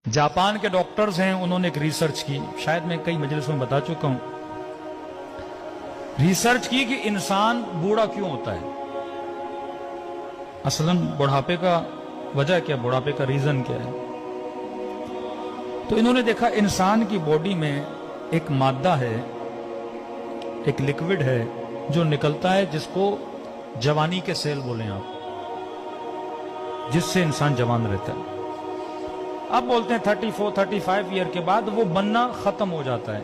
Japan के doctors हैं, उन्होंने एक रिसर्च की, शायद मैं कई मजलिसों में बता चुका हूं। रिसर्च की कि इंसान बूढ़ा क्यों होता है, असलन बुढ़ापे का वजह क्या, बुढ़ापे का रीजन क्या है। तो इन्होंने देखा इंसान की बॉडी में एक मादा है, एक लिक्विड है जो निकलता है, जिसको जवानी के सेल बोलें आप, जिससे इंसान जवान रहता है। अब बोलते हैं 34-35 ईयर के बाद वो बनना खत्म हो जाता है,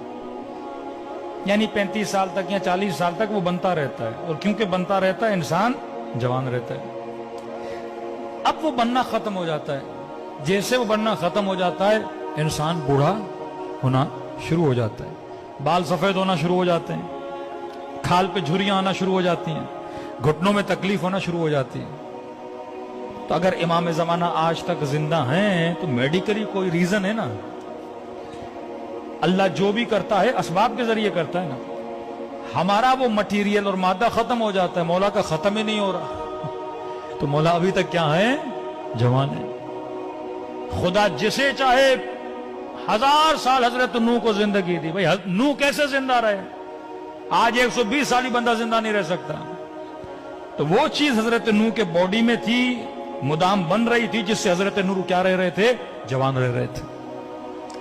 यानी 35 साल तक या 40 साल तक वो बनता रहता है, और क्योंकि बनता रहता है इंसान जवान रहता है। अब वो बनना खत्म हो जाता है, जैसे वो बनना खत्म हो जाता है इंसान बूढ़ा होना शुरू हो जाता है, बाल सफेद होना शुरू हो जाते हैं, खाल पे झुर्रियां आना शुरू हो जाती हैं, घुटनों में तकलीफ होना शुरू हो जाती है। तो अगर इमाम जमाना आज तक जिंदा हैं तो मेडिकली कोई रीजन है ना, अल्लाह जो भी करता है असबाब के जरिए करता है ना। हमारा वो मटीरियल और मादा खत्म हो जाता है, मौला का खत्म ही नहीं हो रहा, तो मौला अभी तक क्या है, जवान है। खुदा जिसे चाहे 1000 साल हजरत नूह को जिंदगी दी, भाई नूह कैसे जिंदा रहे, आज 120 साल ही बंदा जिंदा नहीं रह सकता। तो वो चीज हजरत नूह के बॉडी में थी, मुदाम बन रही थी, जिससे हजरत नूह क्या रह रहे थे, जवान रह रहे थे।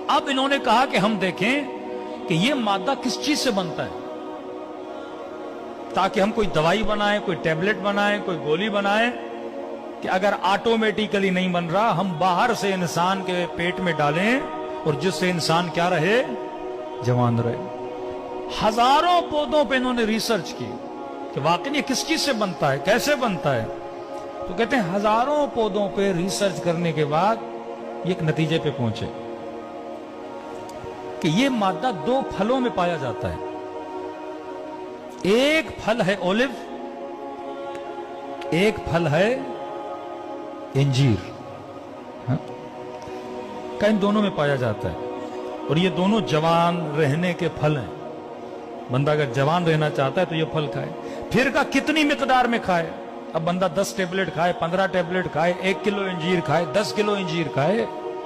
अब इन्होंने कहा कि हम देखें कि ये मादा किस चीज से बनता है, ताकि हम कोई दवाई बनाए, कोई टैबलेट बनाए, कोई गोली बनाए, कि अगर ऑटोमेटिकली नहीं बन रहा, हम बाहर से इंसान के पेट में डालें और जिससे इंसान क्या रहे, जवान रहे। हजारों पौधों पे इन्होंने रिसर्च की कि वाकई ये किस चीज से बनता है, कैसे बनता है। तो कहते हैं हजारों पौधों पे रिसर्च करने के बाद ये एक नतीजे पे पहुंचे कि ये मादा 2 फलों में पाया जाता है। एक फल है ओलिव, एक फल है इंजीर, हाँ? इन दोनों में पाया जाता है, और ये दोनों जवान रहने के फल हैं। बंदा अगर जवान रहना चाहता है तो ये फल खाए। फिर का कितनी मिकदार में खाए, अब बंदा 10 टेबलेट खाए, 15 टेबलेट खाए, 1 किलो इंजीर खाए, 10 किलो इंजीर खाए,